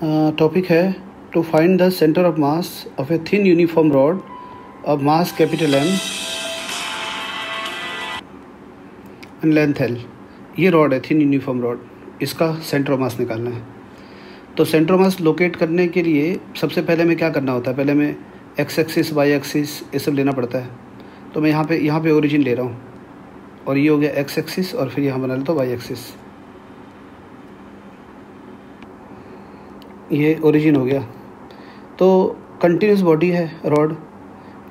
Topic है to find the centre of mass of a thin uniform rod of mass capital M and length L। ये rod है thin uniform rod, इसका centre of mass निकालना है। तो centre of mass locate करने के लिए सबसे पहले हमें क्या करना होता है, पहले मैं एक्स एक्सिस वाई एक्सिस ये सब लेना पड़ता है। तो मैं यहाँ पे ओरिजिन ले रहा हूँ और ये हो गया एक्स एक्सिस और फिर यहाँ बना लेता हूँ वाई एक्सिस। ये ओरिजिन हो गया। तो कंटिन्यूस बॉडी है रॉड,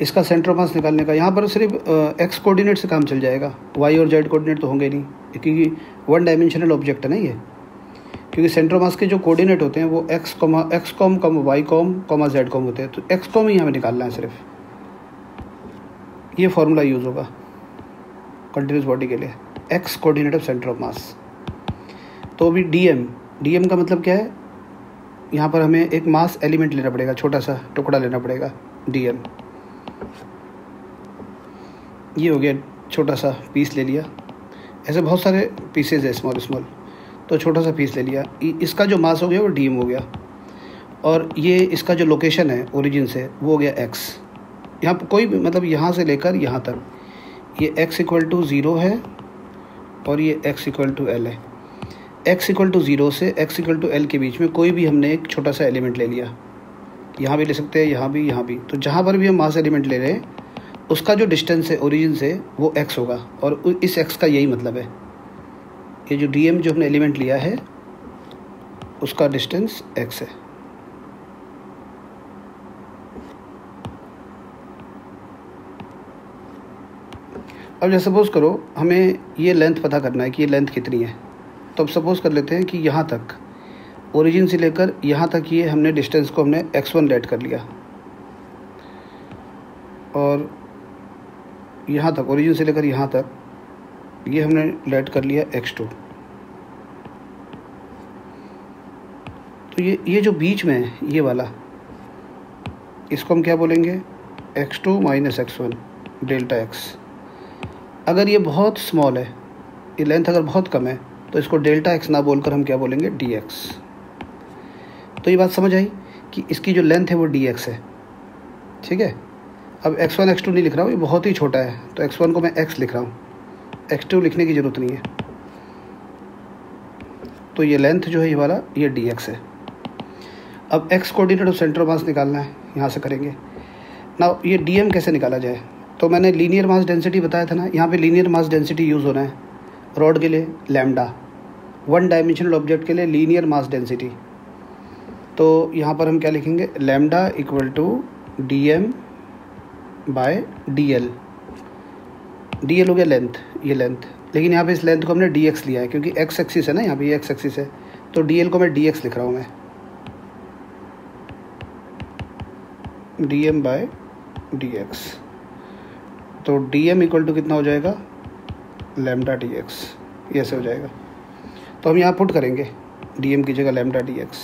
इसका सेंटर ऑफ मास निकालने का यहाँ पर सिर्फ एक्स कोऑर्डिनेट से काम चल जाएगा, वाई और जेड कोऑर्डिनेट तो होंगे नहीं क्योंकि वन डायमेंशनल ऑब्जेक्ट है ना ये। क्योंकि सेंटर ऑफ मास के जो कोऑर्डिनेट होते हैं वो X com Y com Z com होते हैं, तो एक्स कॉम ही हमें निकालना है सिर्फ। ये फॉर्मूला यूज़ होगा कंटिन्यूस बॉडी के लिए, x coordinate of centre of mass. तो अभी डी एम का मतलब क्या है, यहाँ पर हमें एक मास एलिमेंट लेना पड़ेगा, छोटा सा टुकड़ा लेना पड़ेगा डी एम। ये हो गया, छोटा सा पीस ले लिया। ऐसे बहुत सारे पीसेज है स्मॉल, तो छोटा सा पीस ले लिया। इसका जो मास हो गया वो डी एम हो गया। और ये इसका जो लोकेशन है ओरिजिन से वो हो गया एक्स। यहाँ पर कोई भी मतलब यहाँ से लेकर यहाँ तक ये x इक्वल टू 0 है और ये x इक्वल टू L है। x इक्वल टू 0 से x इक्वल टू L के बीच में कोई भी हमने एक छोटा सा एलिमेंट ले लिया, यहाँ भी ले सकते हैं, यहाँ भी। तो जहाँ पर भी हम मास एलिमेंट ले रहे हैं उसका जो डिस्टेंस है ओरिजिन से वो x होगा और इस x का यही मतलब है। ये जो डी एम जो हमने एलिमेंट लिया है उसका डिस्टेंस x है। अब जैसे सपोज़ करो हमें ये लेंथ पता करना है कि ये लेंथ कितनी है। तो अब सपोज़ कर लेते हैं कि यहाँ तक ओरिजिन से लेकर यहाँ तक ये हमने डिस्टेंस को हमने x1 लेट कर लिया और यहाँ तक ओरिजिन से लेकर यहाँ तक ये हमने लेट कर लिया x2। तो ये जो बीच में है ये वाला, इसको हम क्या बोलेंगे, x2 minus x1 delta x। अगर ये बहुत स्मॉल है, ये लेंथ अगर बहुत कम है तो इसको डेल्टा x ना बोलकर हम क्या बोलेंगे, dx। तो ये बात समझ आई कि इसकी जो लेंथ है वो dx है, ठीक है। अब x1 x2 नहीं लिख रहा हूँ, ये बहुत ही छोटा है, तो x1 को मैं x लिख रहा हूँ, x2 लिखने की ज़रूरत नहीं है। तो ये लेंथ जो है ये वाला ये dx है। अब x coordinate of centre of mass निकालना है, यहाँ से करेंगे ना। ये dm कैसे निकाला जाए, तो मैंने लीनियर मास डेंसिटी बताया था ना, यहाँ पे लीनियर मास डेंसिटी यूज़ होना है रॉड के लिए, लैम्डा, वन डायमेंशनल ऑब्जेक्ट के लिए लीनियर मास डेंसिटी। तो यहाँ पर हम क्या लिखेंगे, lambda equal to D M by D L. हो गया लेंथ, ये लेंथ, लेकिन यहाँ पे इस लेंथ को हमने डी एक्स लिया है क्योंकि एक्स एक्सिस है ना, यहाँ पे ये एक्स एक्सिस है, तो डी एल को मैं डी एक्स लिख रहा हूँ मैं, D M by D X. तो डी एम इक्वल टू कितना हो जाएगा, लैम्डा डी एक्स, ये ऐसे हो जाएगा। तो हम यहाँ पुट करेंगे डी एम की जगह लैम्डा डी एक्स।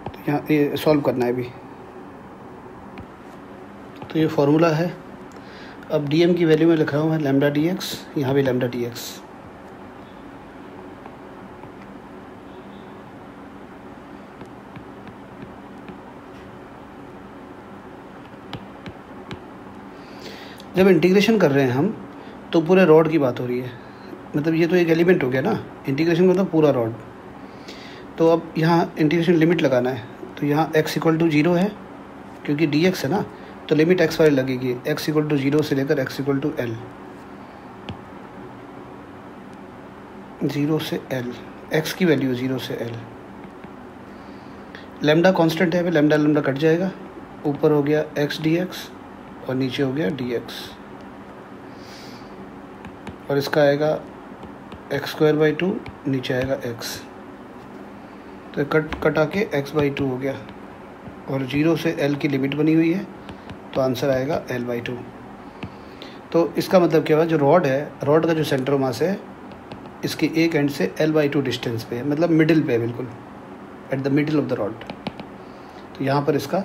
तो यहाँ ये सॉल्व करना है अभी। तो ये फार्मूला है। अब डी एम की वैल्यू में लिख रहा हूँ मैं लैम्डा डी एक्स, यहाँ भी लैम्डा डी एक्स। जब इंटीग्रेशन कर रहे हैं हम तो पूरे रॉड की बात हो रही है, मतलब ये तो एक एलिमेंट हो गया ना, इंटीग्रेशन मतलब पूरा रॉड। तो अब यहाँ इंटीग्रेशन लिमिट लगाना है, तो यहाँ x इक्वल टू 0 है क्योंकि dx है ना, तो लिमिट x वाली लगेगी, x इक्वल टू 0 से लेकर x इक्वल टू L, 0 से L, x की वैल्यू 0 से L। लैम्डा कांस्टेंट है, लैम्डा कट जाएगा, ऊपर हो गया x dx और नीचे हो गया dx, और इसका आएगा x²/2, नीचे आएगा x। तो कट आके x/2 हो गया और 0 से L की लिमिट बनी हुई है, तो आंसर आएगा L/2। तो इसका मतलब क्या हुआ, जो रॉड है, रॉड का जो सेंटर ऑफ मास है इसके एक एंड से L/2 डिस्टेंस पे है, मतलब मिडिल पे है, बिल्कुल at the middle of the rod. तो यहाँ पर इसका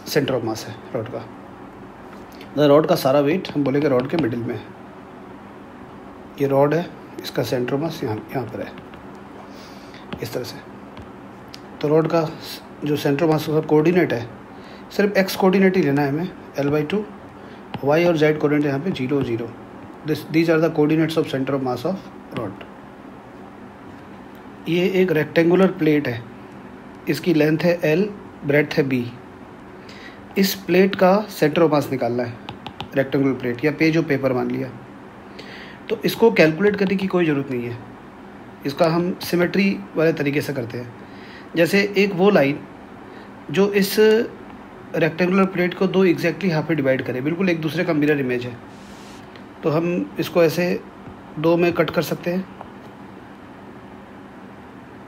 सेंटर ऑफ मास है रॉड का। रॉड का सारा वेट हम बोलेंगे रॉड के मिडिल में है। ये रॉड है, इसका सेंटर ऑफ मास यहाँ पर है। इस तरह से। तो रॉड का जो सेंटर ऑफ मास का कोऑर्डिनेट है, सिर्फ एक्स कोऑर्डिनेट ही लेना है हमें, L/2, वाई और जेड कोऑर्डिनेट यहाँ पे 0 0। These are the coordinates of centre of mass of rod. ये एक रेक्टेंगुलर प्लेट है, इसकी लेंथ है L, ब्रेड्थ है B। इस प्लेट का सेंटर ऑफ मास निकालना है, रेक्टेंगुलर प्लेट या पेज ऑफ पेपर मान लिया। तो इसको कैलकुलेट करने की कोई ज़रूरत नहीं है, इसका हम सिमेट्री वाले तरीके से करते हैं। जैसे एक वो लाइन जो इस रेक्टेंगुलर प्लेट को दो एग्जैक्टली हाफ में डिवाइड करे, बिल्कुल एक दूसरे का मिरर इमेज है, तो हम इसको ऐसे दो में कट कर सकते हैं।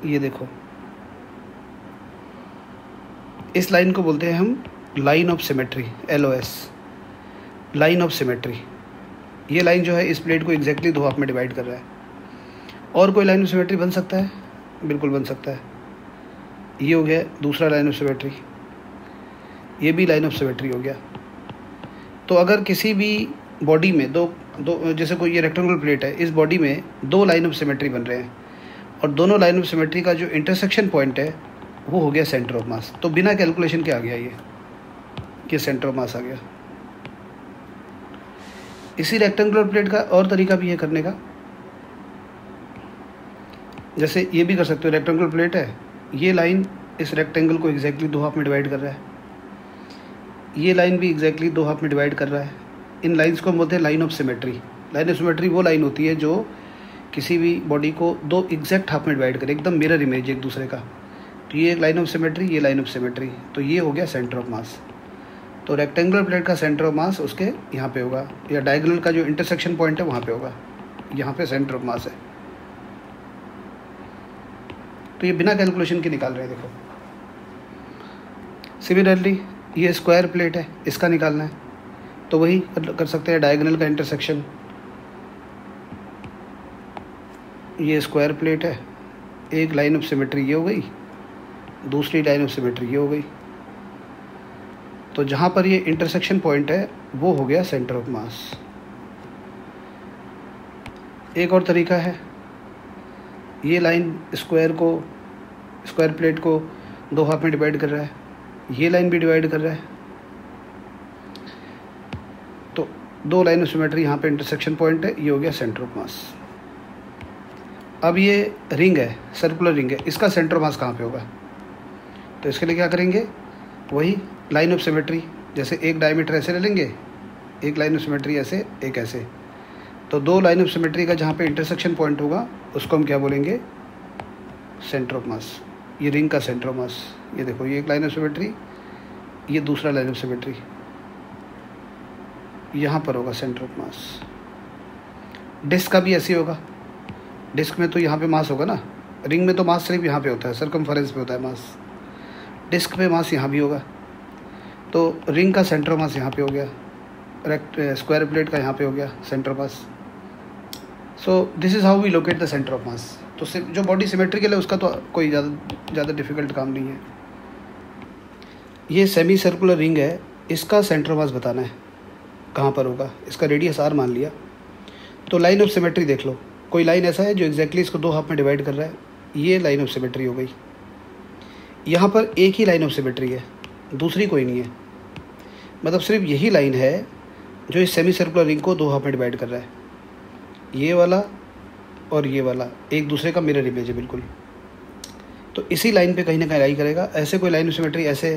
ये देखो, इस लाइन को बोलते हैं हम line of symmetry, LOS, line of symmetry. ये लाइन जो है इस प्लेट को एग्जैक्टली दो हाफ में डिवाइड कर रहा है। और कोई लाइन ऑफ सिमेट्री बन सकता है? बिल्कुल बन सकता है। ये हो गया दूसरा लाइन ऑफ सिमेट्री, ये भी लाइन ऑफ सिमेट्री हो गया। तो अगर किसी भी बॉडी में दो जैसे कोई ये रेक्टेंगुलर प्लेट है, इस बॉडी में दो लाइन ऑफ सिमेट्री बन रहे हैं और दोनों लाइन ऑफ सिमेट्री का जो इंटरसेक्शन पॉइंट है वो हो गया सेंटर ऑफ मास। तो बिना कैलकुलेशन के आ गया ये सेंटर ऑफ मास आ गया। इसी रेक्टेंगुलर प्लेट का और तरीका भी है करने का, जैसे ये भी कर सकते हो। रेक्टेंगुलर प्लेट है, ये लाइन इस रेक्टेंगल को एग्जैक्टली दो हाफ में डिवाइड कर रहा है, ये लाइन भी एग्जैक्टली दो हाफ में डिवाइड कर रहा है। इन लाइंस को हम बोलते हैं line of symmetry. Line of symmetry वो लाइन होती है जो किसी भी बॉडी को दो एग्जैक्ट हाफ में डिवाइड करे, एकदम मिरर इमेज एक दूसरे का। तो ये लाइन ऑफ सिमेट्री, ये लाइन ऑफ सिमेट्री, तो ये हो गया सेंटर ऑफ मास। तो रेक्टेंगुलर प्लेट का सेंटर ऑफ मास उसके यहाँ पे होगा, या डायगोनल का जो इंटरसेक्शन पॉइंट है वहाँ पे होगा, यहाँ पे सेंटर ऑफ मास है। तो ये बिना कैलकुलेशन के निकाल रहे हैं, देखो। सिमिलरली ये स्क्वायर प्लेट है, इसका निकालना है तो वही कर सकते हैं, डायगोनल का इंटरसेक्शन। ये स्क्वायर प्लेट है, एक लाइन ऑफ सिमेट्री ये हो गई, दूसरी लाइन ऑफ सिमेट्री ये हो गई। तो जहाँ पर ये इंटरसेक्शन पॉइंट है वो हो गया सेंटर ऑफ मास। एक और तरीका है, ये लाइन स्क्वायर प्लेट को दो हाफ में डिवाइड कर रहा है, ये लाइन भी डिवाइड कर रहा है। तो दो लाइन ऑफ सिमेट्री यहाँ पे इंटरसेक्शन पॉइंट है, ये हो गया सेंटर ऑफ मास। अब ये रिंग है, सर्कुलर रिंग है, इसका सेंटर ऑफ मास कहाँ पे होगा? तो इसके लिए क्या करेंगे, वही लाइन ऑफ सिमेट्री। जैसे एक डायमीटर ऐसे ले लेंगे, एक लाइन ऑफ सिमेट्री ऐसे, एक ऐसे। तो दो लाइन ऑफ सिमेट्री का जहाँ पे इंटरसेक्शन पॉइंट होगा उसको हम क्या बोलेंगे? सेंटर ऑफ मास। ये रिंग का सेंटर ऑफ मास, ये देखो, ये एक लाइन ऑफ सिमेट्री, ये दूसरा लाइन ऑफ सिमेट्री, यहाँ पर होगा सेंटर ऑफ मास। डिस्क का भी ऐसे होगा, डिस्क में तो यहाँ पे मास होगा ना, रिंग में तो मास सिर्फ यहाँ पे होता है, सर्कमफरेंस पे होता है मास। डिस्क पे मास यहाँ भी होगा। तो रिंग का सेंटर ऑफ मास यहाँ पे हो गया, स्क्वायर प्लेट का यहाँ पे हो गया centre of mass. So this is how we locate the centre of mass. तो जो बॉडी सिमेट्रिकल है उसका तो कोई ज़्यादा डिफिकल्ट काम नहीं है। ये सेमी सर्कुलर रिंग है, इसका सेंटर ऑफ मास बताना है कहाँ पर होगा। इसका रेडियस r मान लिया। तो लाइन ऑफ सिमेट्री देख लो, कोई लाइन ऐसा है जो एग्जैक्टली इसको दो हाफ में डिवाइड कर रहा है, ये लाइन ऑफ सिमेट्री हो गई। यहाँ पर एक ही लाइन ऑफ सिमेट्री है, दूसरी कोई नहीं है, मतलब सिर्फ यही लाइन है जो इस सेमी सर्कुलर रिंग को दो हाफ में डिवाइड कर रहा है। ये वाला और ये वाला एक दूसरे का मिरर इमेज है बिल्कुल। तो इसी लाइन पे कहीं ना कहीं लाई करेगा। ऐसे कोई लाइन ऑफ सिमेट्री ऐसे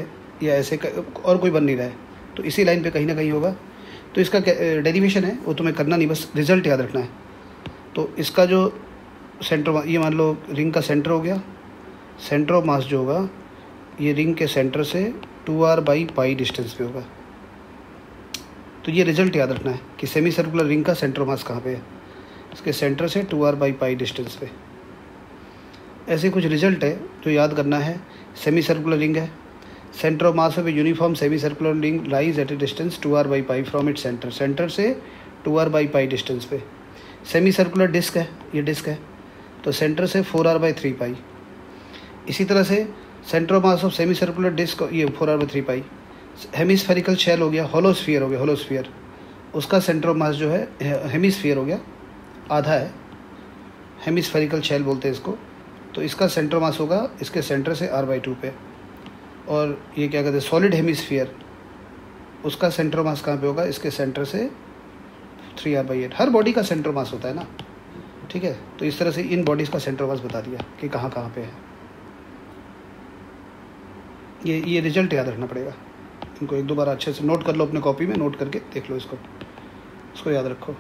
या ऐसे और कोई बन नहीं रहा है, तो इसी लाइन पे कहीं ना कहीं होगा। तो इसका डेरिवेशन है वो तुम्हें करना नहीं, बस रिजल्ट याद रखना है। तो इसका जो सेंटर, ये मान लो रिंग का सेंटर हो गया, सेंटर ऑफ मास जो होगा ये रिंग के सेंटर से 2r/π डिस्टेंस पे होगा। तो ये रिजल्ट याद रखना है कि सेमी सर्कुलर रिंग का सेंटर ऑफ मास कहाँ पे है, इसके सेंटर से 2r/π डिस्टेंस पे। ऐसे कुछ रिजल्ट है जो याद करना है। सेमी सर्कुलर रिंग है, centre of mass of a uniform semi circular ring lies at A distance 2r/π from its centre, centre से 2r/π डिस्टेंस पे। सेमी सर्कुलर डिस्क है, ये डिस्क है, तो सेंटर से 4r/3π। इसी तरह से centre of mass of semi circular disc ये 4r/3π। हेमिस्फेरिकल शेल हो गया, होलोस्फीयर हो गया, होलोस्फीयर, उसका सेंटर ऑफ मास जो है हेमिस्फीयर हो गया, आधा है, हेमिस्फेरिकल शेल बोलते हैं इसको, तो इसका सेंटर मास होगा इसके सेंटर से r/2 पे। और ये क्या कहते हैं सॉलिड हेमिस्फीयर, उसका सेंटर मास कहाँ पे होगा, इसके सेंटर से 3r/8। हर बॉडी का सेंटर मास होता है ना, ठीक है। तो इस तरह से इन बॉडीज़ का सेंटर मास बता दिया कि कहाँ कहाँ पे है। ये रिजल्ट याद रखना पड़ेगा, इनको एक दो बार अच्छे से नोट कर लो, अपने कॉपी में नोट करके देख लो, इसको याद रखो।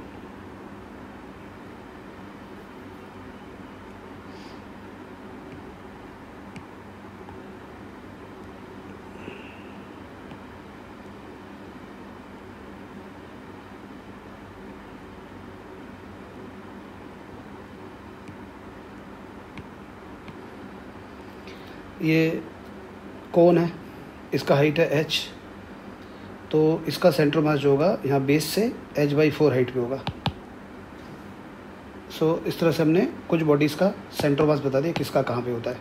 ये कौन है, इसका हाइट है h, तो इसका सेंटर मास जो होगा यहाँ बेस से h/4 हाइट पे होगा। सो इस तरह से हमने कुछ बॉडीज़ का सेंटर मास बता दिया किसका कहाँ पे होता है।